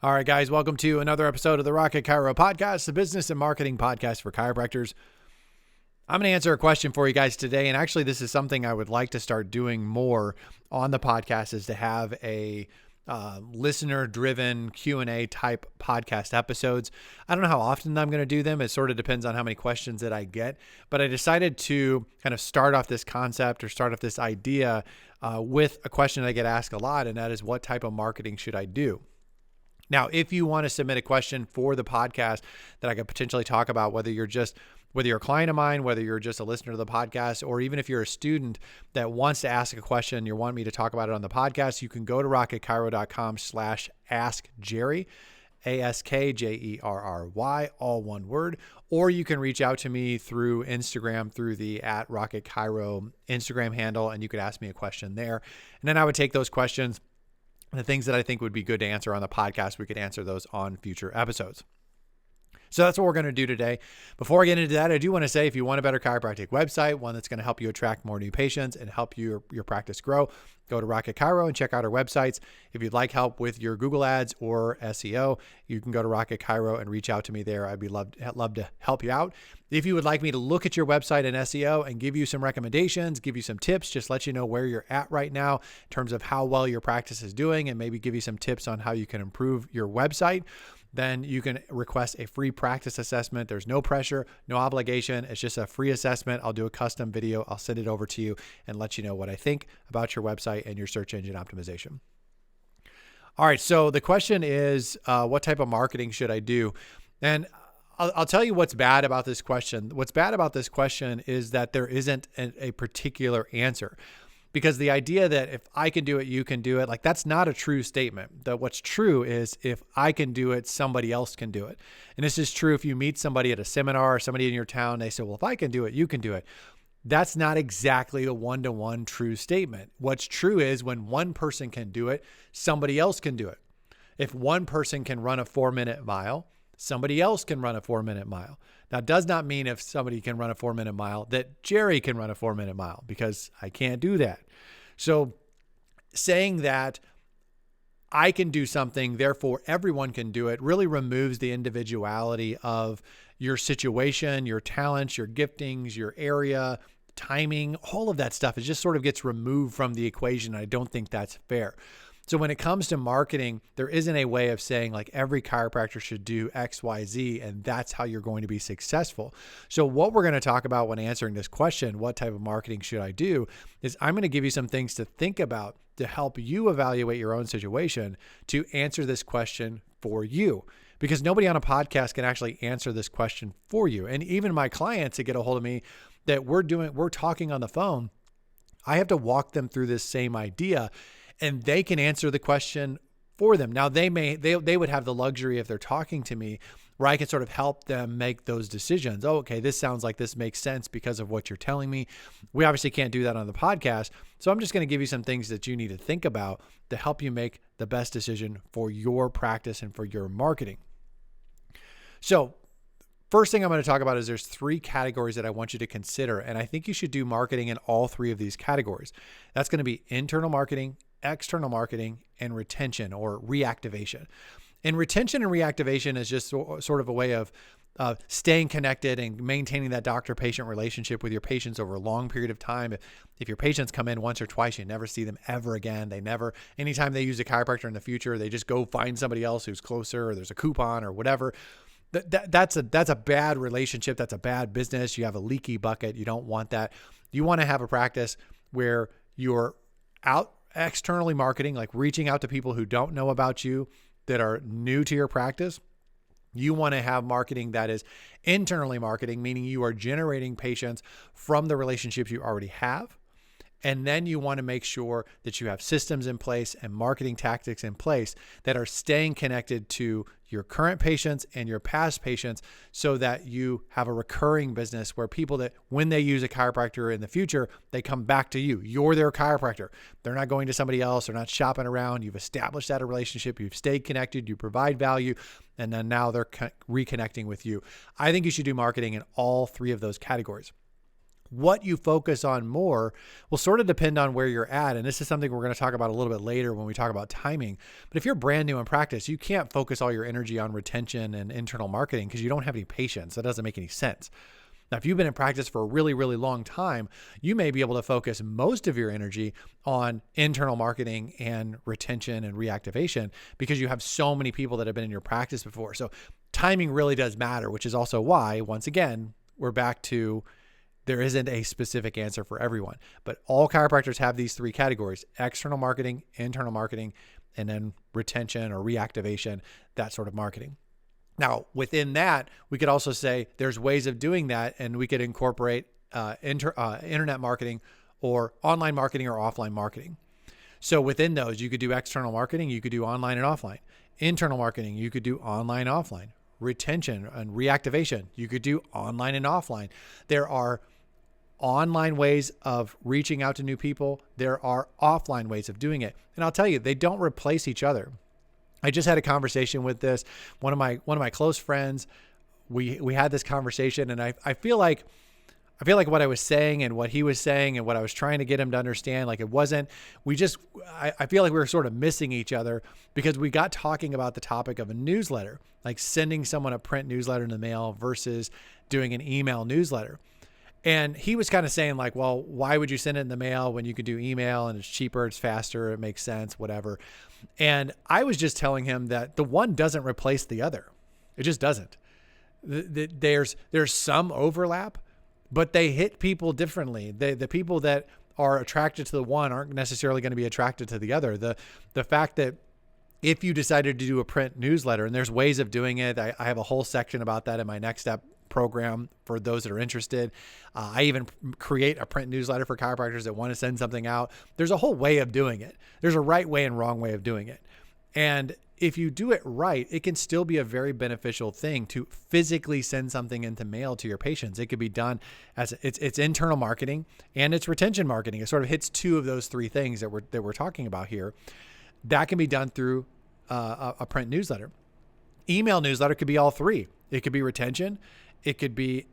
All right, guys, welcome to another episode of the Rocket Chiro Podcast, the business and marketing podcast for chiropractors. I'm going to answer a question for you guys today. And actually, this is something I would like to start doing more on the podcast, is to have a listener-driven Q&A type podcast episodes. I don't know how often I'm going to do them. It sort of depends on how many questions that I get. But I decided to kind of start off this concept or start off this idea with a question I get asked a lot, and that is, what type of marketing should I do? Now, if you want to submit a question for the podcast that I could potentially talk about, whether you're a client of mine, whether you're just a listener to the podcast, or even if you're a student that wants to ask a question, you want me to talk about it on the podcast, you can go to rocketchiro.com/askjerry, AskJerry, all one word, or you can reach out to me through Instagram, through the @RocketChiro Instagram handle, and you could ask me a question there. And then I would take those questions, the things that I think would be good to answer on the podcast, we could answer those on future episodes. So that's what we're going to do today. Before I get into that, I do want to say, if you want a better chiropractic website, one that's going to help you attract more new patients and help your practice grow, go to Rocket Chiro and check out our websites. If you'd like help with your Google ads or SEO, you can go to Rocket Chiro and reach out to me there. I'd be love to help you out. If you would like me to look at your website and SEO and give you some recommendations, give you some tips, just let you know where you're at right now in terms of how well your practice is doing, and maybe give you some tips on how you can improve your website, then you can request a free practice assessment. There's no pressure, no obligation. It's just a free assessment. I'll do a custom video. I'll send it over to you and let you know what I think about your website and your search engine optimization. All right. So the question is, what type of marketing should I do? And I'll tell you what's bad about this question. What's bad about this question is that there isn't a particular answer. Because the idea that if I can do it, you can do it, like, that's not a true statement. That what's true is, if I can do it, somebody else can do it. And this is true if you meet somebody at a seminar or somebody in your town, they say, well, if I can do it, you can do it. That's not exactly a one-to-one true statement. What's true is, when one person can do it, somebody else can do it. If one person can run a 4-minute mile, somebody else can run a 4-minute mile. Now, it does not mean if somebody can run a 4-minute mile that Jerry can run a 4-minute mile, because I can't do that. So saying that I can do something, therefore everyone can do it, really removes the individuality of your situation, your talents, your giftings, your area, timing, all of that stuff. It just sort of gets removed from the equation. I don't think that's fair. So when it comes to marketing, there isn't a way of saying, like, every chiropractor should do X, Y, Z, and that's how you're going to be successful. So what we're going to talk about when answering this question, what type of marketing should I do, is I'm going to give you some things to think about to help you evaluate your own situation to answer this question for you. Because nobody on a podcast can actually answer this question for you. And even my clients that get a hold of me, that we're talking on the phone, I have to walk them through this same idea, and they can answer the question for them. Now, they would have the luxury, if they're talking to me, where I can sort of help them make those decisions. Oh, okay, this sounds like this makes sense because of what you're telling me. We obviously can't do that on the podcast. So I'm just going to give you some things that you need to think about to help you make the best decision for your practice and for your marketing. So first thing I'm going to talk about is, there's 3 categories that I want you to consider. And I think you should do marketing in all 3 of these categories. That's going to be internal marketing, external marketing, and retention or reactivation. And retention and reactivation is just sort of a way of staying connected and maintaining that doctor-patient relationship with your patients over a long period of time. If your patients come in once or twice, you never see them ever again. Anytime they use a chiropractor in the future, they just go find somebody else who's closer, or there's a coupon or whatever. That's a bad relationship. That's a bad business. You have a leaky bucket. You don't want that. You want to have a practice where you're out externally marketing, like reaching out to people who don't know about you, that are new to your practice. You want to have marketing that is internally marketing, meaning you are generating patients from the relationships you already have. And then you want to make sure that you have systems in place and marketing tactics in place that are staying connected to your current patients and your past patients, so that you have a recurring business where people, that when they use a chiropractor in the future, they come back to you. You're their chiropractor. They're not going to somebody else. They're not shopping around. You've established that relationship. You've stayed connected. You provide value. And then now they're reconnecting with you. I think you should do marketing in all 3 of those categories. What you focus on more will sort of depend on where you're at. And this is something we're going to talk about a little bit later when we talk about timing. But if you're brand new in practice, you can't focus all your energy on retention and internal marketing because you don't have any patience. That doesn't make any sense. Now, if you've been in practice for a really, really long time, you may be able to focus most of your energy on internal marketing and retention and reactivation because you have so many people that have been in your practice before. So timing really does matter, which is also why, once again, we're back to there isn't a specific answer for everyone, but all chiropractors have these three categories: external marketing, internal marketing, and then retention or reactivation, that sort of marketing. Now, within that, we could also say there's ways of doing that, and we could incorporate internet marketing or online marketing or offline marketing. So within those, you could do external marketing, you could do online and offline. Internal marketing, you could do online, offline. Retention and reactivation, you could do online and offline. There are online ways of reaching out to new people. There are offline ways of doing it. And I'll tell you, they don't replace each other. I just had a conversation with one of my close friends. We had this conversation, and I feel like what I was saying and what he was saying and what I was trying to get him to understand, like I feel like we were sort of missing each other because we got talking about the topic of a newsletter, like sending someone a print newsletter in the mail versus doing an email newsletter. And he was kind of saying like, well, why would you send it in the mail when you could do email and it's cheaper, it's faster, it makes sense, whatever. And I was just telling him that the one doesn't replace the other. It just doesn't. There's some overlap, but they hit people differently. The people that are attracted to the one aren't necessarily going to be attracted to the other. The fact that if you decided to do a print newsletter, and there's ways of doing it, I have a whole section about that in my Next Step program for those that are interested. I even create a print newsletter for chiropractors that want to send something out. There's a whole way of doing it. There's a right way and wrong way of doing it. And if you do it right, it can still be a very beneficial thing to physically send something into mail to your patients. It could be done as it's internal marketing and it's retention marketing. It sort of hits two of those three things that we're talking about here. That can be done through a print newsletter. Email newsletter could be all three. It could be retention. It could be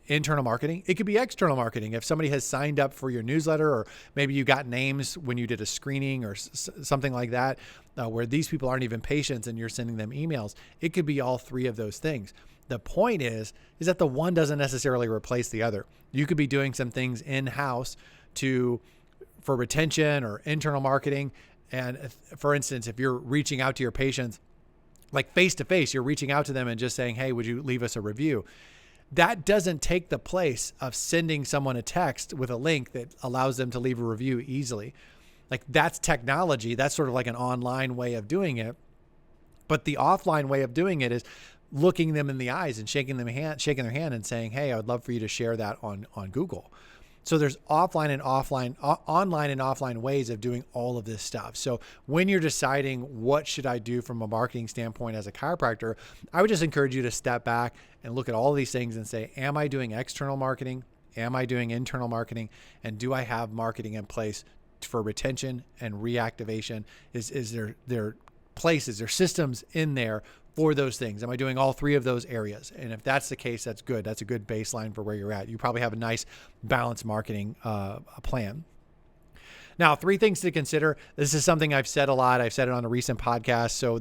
internal marketing. It could be external marketing. If somebody has signed up for your newsletter, or maybe you got names when you did a screening or something like that, where these people aren't even patients and you're sending them emails, it could be all three of those things. The point is that the one doesn't necessarily replace the other. You could be doing some things in-house for retention or internal marketing. And for instance, if you're reaching out to your patients, like face to face, you're reaching out to them and just saying, hey, would you leave us a review? That doesn't take the place of sending someone a text with a link that allows them to leave a review easily. Like that's technology. That's sort of like an online way of doing it. But the offline way of doing it is looking them in the eyes and shaking their hand and saying, hey, I would love for you to share that on Google. So there's online and offline ways of doing all of this stuff. So when you're deciding what should I do from a marketing standpoint as a chiropractor, I would just encourage you to step back and look at all of these things and say, am I doing external marketing? Am I doing internal marketing? And do I have marketing in place for retention and reactivation? Is there places or systems in there for those things? Am I doing all three of those areas? And if that's the case, that's good. That's a good baseline for where you're at. You probably have a nice balanced marketing plan. Now, three things to consider. This is something I've said a lot. I've said it on a recent podcast. So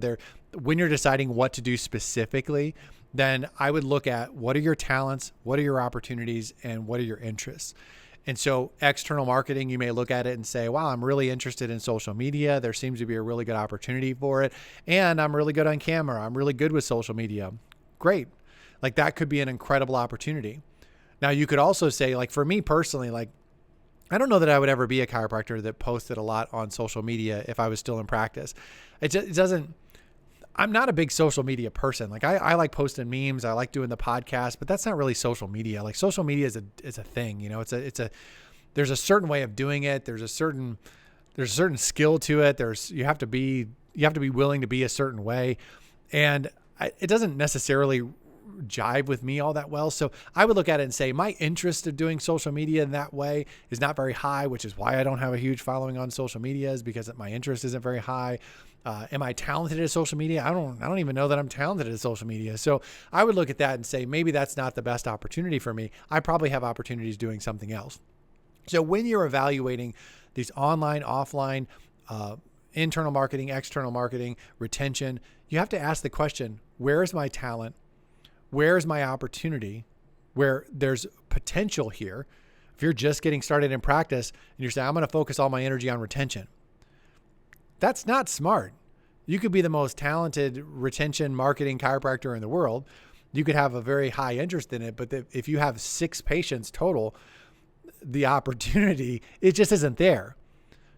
when you're deciding what to do specifically, then I would look at what are your talents, what are your opportunities, and what are your interests. And so external marketing, you may look at it and say, wow, I'm really interested in social media. There seems to be a really good opportunity for it. And I'm really good on camera. I'm really good with social media. Great. Like that could be an incredible opportunity. Now you could also say, like for me personally, like I don't know that I would ever be a chiropractor that posted a lot on social media if I was still in practice. I'm not a big social media person. Like I like posting memes. I like doing the podcast, but that's not really social media. Like social media is a thing, you know, there's a certain way of doing it. There's a certain skill to it. You have to be willing to be a certain way. And it doesn't necessarily don't jive with me all that well. So I would look at it and say my interest of doing social media in that way is not very high, which is why I don't have a huge following on social media, is because my interest isn't very high. Am I talented at social media? I don't even know that I'm talented at social media. So I would look at that and say, maybe that's not the best opportunity for me. I probably have opportunities doing something else. So when you're evaluating these online, offline, internal marketing, external marketing, retention, you have to ask the question, where is my talent? Where is my opportunity? Where there's potential here. If you're just getting started in practice and you're saying, I'm going to focus all my energy on retention, that's not smart. You could be the most talented retention marketing chiropractor in the world. You could have a very high interest in it, but if you have 6 patients total, the opportunity, it just isn't there.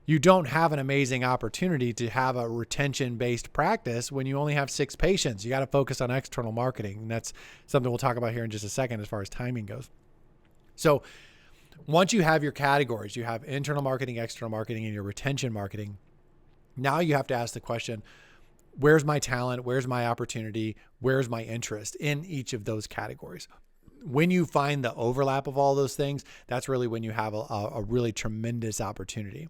You don't have an amazing opportunity to have a retention-based practice when you only have 6 patients. You got to focus on external marketing. And that's something we'll talk about here in just a second as far as timing goes. So once you have your categories, you have internal marketing, external marketing, and your retention marketing. Now you have to ask the question, where's my talent? Where's my opportunity? Where's my interest in each of those categories? When you find the overlap of all those things, that's really when you have a really tremendous opportunity.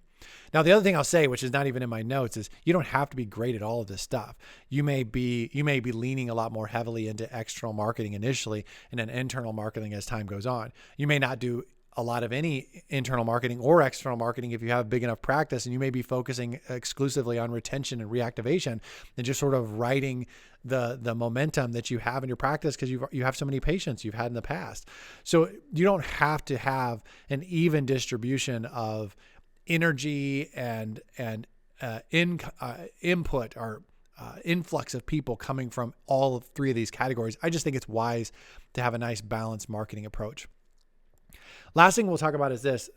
Now, the other thing I'll say, which is not even in my notes, is you don't have to be great at all of this stuff. You may be leaning a lot more heavily into external marketing initially and then internal marketing as time goes on. You may not do a lot of any internal marketing or external marketing if you have big enough practice, and you may be focusing exclusively on retention and reactivation and just sort of riding the momentum that you have in your practice because you have so many patients you've had in the past. So you don't have to have an even distribution of energy and input or influx of people coming from all 3 of these categories. I just think it's wise to have a nice balanced marketing approach. Last thing we'll talk about is this.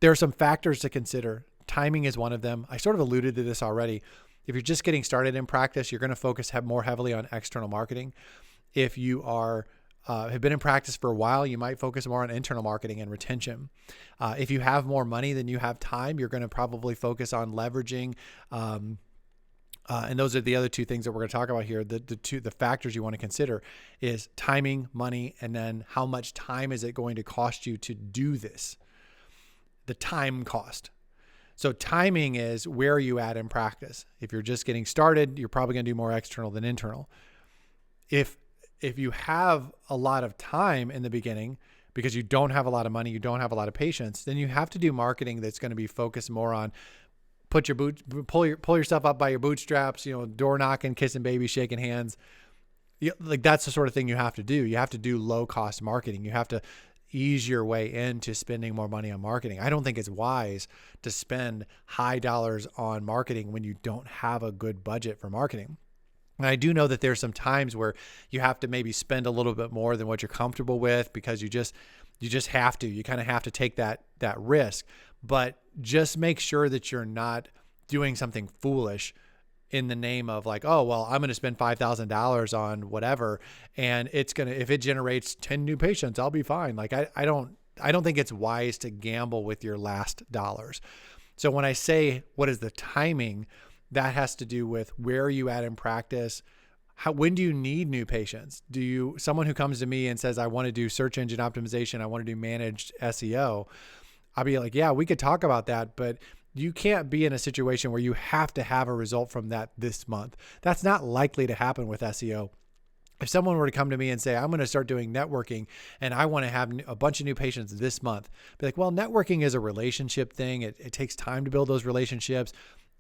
There are some factors to consider. Timing is one of them. I sort of alluded to this already. If you're just getting started in practice, you're going to focus more heavily on external marketing. If you have been in practice for a while, you might focus more on internal marketing and retention. If you have more money than you have time, you're going to probably focus on leveraging. And those are the other 2 things that we're going to talk about here. The factors you want to consider is timing, money, and then how much time is it going to cost you to do this? The time cost. So timing is where are you at in practice? If you're just getting started, you're probably going to do more external than internal. If you have a lot of time in the beginning because you don't have a lot of money, you don't have a lot of patience, then you have to do marketing that's going to be focused more on pull yourself up by your bootstraps, door knocking, kissing babies, shaking hands. Like that's the sort of thing you have to do. You have to do low cost marketing. You have to ease your way into spending more money on marketing. I don't think it's wise to spend high dollars on marketing when you don't have a good budget for marketing. And I do know that there's some times where you have to maybe spend a little bit more than what you're comfortable with because you just have to. You kind of have to take that risk. But just make sure that you're not doing something foolish in the name of like, oh, well, I'm going to spend $5,000 on whatever. And if it generates 10 new patients, I'll be fine. Like I don't think it's wise to gamble with your last dollars. So when I say, what is the timing, that has to do with where are you at in practice? When do you need new patients? Someone who comes to me and says, I want to do search engine optimization, I want to do managed SEO. I'll be like, yeah, we could talk about that, but you can't be in a situation where you have to have a result from that this month. That's not likely to happen with SEO. If someone were to come to me and say, I'm going to start doing networking and I want to have a bunch of new patients this month, be like, well, networking is a relationship thing. It takes time to build those relationships.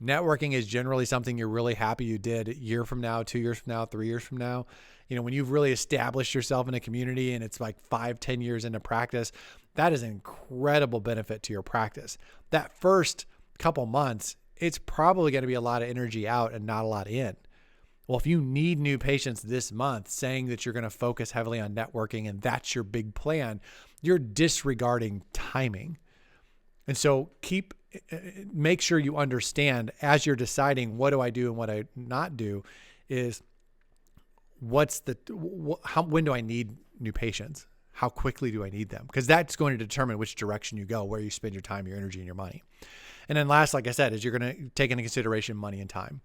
Networking is generally something you're really happy you did a year from now, 2 years from now, 3 years from now. When you've really established yourself in a community and it's like 5-10 years into practice, that is an incredible benefit to your practice. That first couple months, it's probably going to be a lot of energy out and not a lot in. Well, if you need new patients this month, saying that you're going to focus heavily on networking and that's your big plan, you're disregarding timing. And so make sure you understand as you're deciding what do I do and what I not do is when do I need new patients? How quickly do I need them? Because that's going to determine which direction you go, where you spend your time, your energy, and your money. And then last, like I said, is you're going to take into consideration money and time.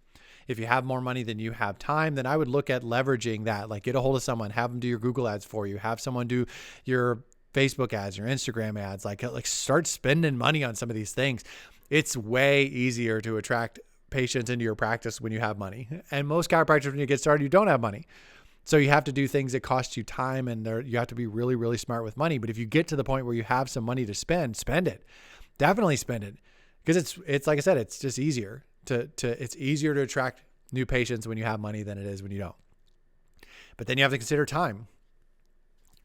If you have more money than you have time, then I would look at leveraging that. Like get a hold of someone, have them do your Google ads for you, have someone do your Facebook ads, your Instagram ads, like start spending money on some of these things. It's way easier to attract patients into your practice when you have money. And most chiropractors, when you get started, you don't have money. So you have to do things that cost you time, and you have to be really, really smart with money. But if you get to the point where you have some money to spend it. Definitely spend it. Because it's like I said, it's just easier it's easier to attract new patients when you have money than it is when you don't. But then you have to consider time.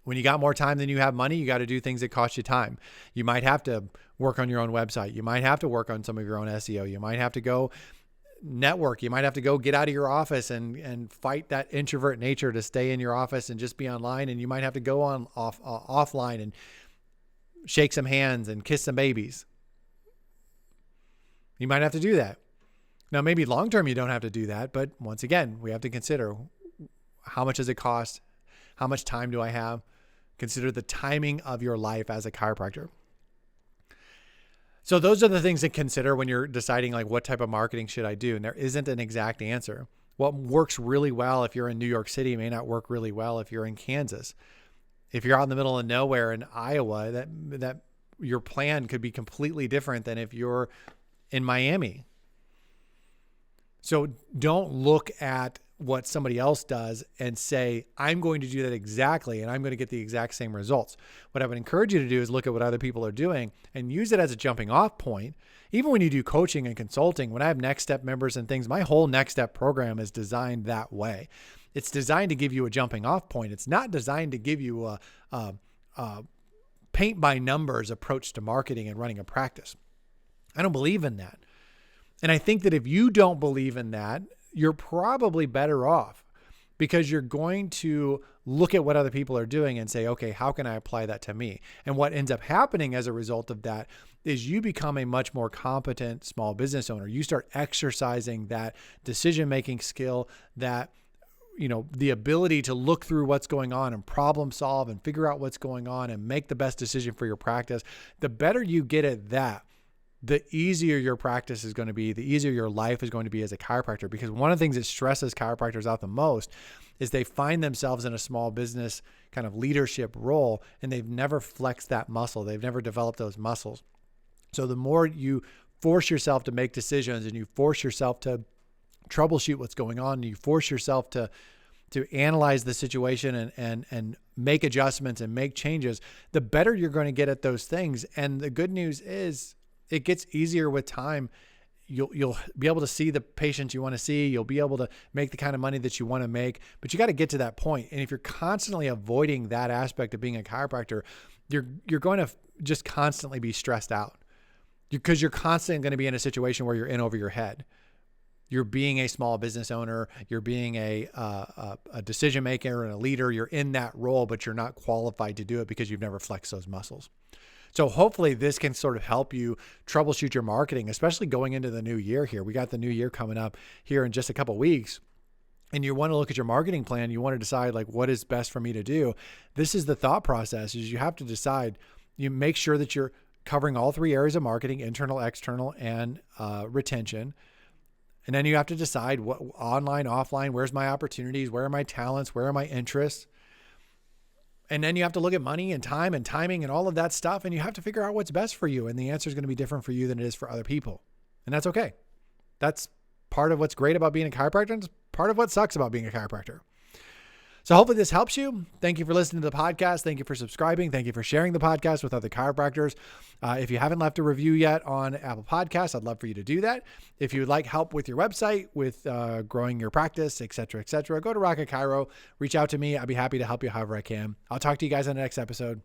When you got more time than you have money, you got to do things that cost you time. You might have to work on your own website. You might have to work on some of your own SEO. You might have to go network. You might have to go get out of your office and fight that introvert nature to stay in your office and just be online. And you might have to go offline and shake some hands and kiss some babies. You might have to do that. Now, maybe long-term you don't have to do that, but once again, we have to consider how much does it cost? How much time do I have? Consider the timing of your life as a chiropractor. So those are the things to consider when you're deciding like what type of marketing should I do? And there isn't an exact answer. What works really well if you're in New York City may not work really well if you're in Kansas. If you're out in the middle of nowhere in Iowa, that your plan could be completely different than if you're in Miami. So don't look at what somebody else does and say, I'm going to do that exactly, and I'm going to get the exact same results. What I would encourage you to do is look at what other people are doing and use it as a jumping off point. Even when you do coaching and consulting, when I have Next Step members and things, my whole Next Step program is designed that way. It's designed to give you a jumping off point. It's not designed to give you a paint by numbers approach to marketing and running a practice. I don't believe in that. And I think that if you don't believe in that, you're probably better off, because you're going to look at what other people are doing and say, okay, how can I apply that to me? And what ends up happening as a result of that is you become a much more competent small business owner. You start exercising that decision-making skill, that, the ability to look through what's going on and problem solve and figure out what's going on and make the best decision for your practice. The better you get at that, the easier your practice is going to be, the easier your life is going to be as a chiropractor. Because one of the things that stresses chiropractors out the most is they find themselves in a small business kind of leadership role, and they've never flexed that muscle. They've never developed those muscles. So the more you force yourself to make decisions and you force yourself to troubleshoot what's going on, and you force yourself to analyze the situation and make adjustments and make changes, the better you're going to get at those things. And the good news is, it gets easier with time. You'll be able to see the patients you want to see. You'll be able to make the kind of money that you want to make, but you got to get to that point. And if you're constantly avoiding that aspect of being a chiropractor, you're going to just constantly be stressed out, because you're constantly going to be in a situation where you're in over your head. You're being a small business owner. You're being a decision maker and a leader. You're in that role, but you're not qualified to do it because you've never flexed those muscles. So hopefully this can sort of help you troubleshoot your marketing, especially going into the new year here. We got the new year coming up here in just a couple of weeks, and you want to look at your marketing plan. You want to decide like, what is best for me to do? This is the thought process, is you have to decide, you make sure that you're covering all three areas of marketing: internal, external, and retention. And then you have to decide what online, offline, where's my opportunities? Where are my talents? Where are my interests? And then you have to look at money and time and timing and all of that stuff. And you have to figure out what's best for you. And the answer is going to be different for you than it is for other people. And that's okay. That's part of what's great about being a chiropractor, and it's part of what sucks about being a chiropractor. So hopefully this helps you. Thank you for listening to the podcast. Thank you for subscribing. Thank you for sharing the podcast with other chiropractors. If you haven't left a review yet on Apple Podcasts, I'd love for you to do that. If you would like help with your website, with growing your practice, et cetera, go to Rocket Chiro, reach out to me. I'd be happy to help you however I can. I'll talk to you guys on the next episode.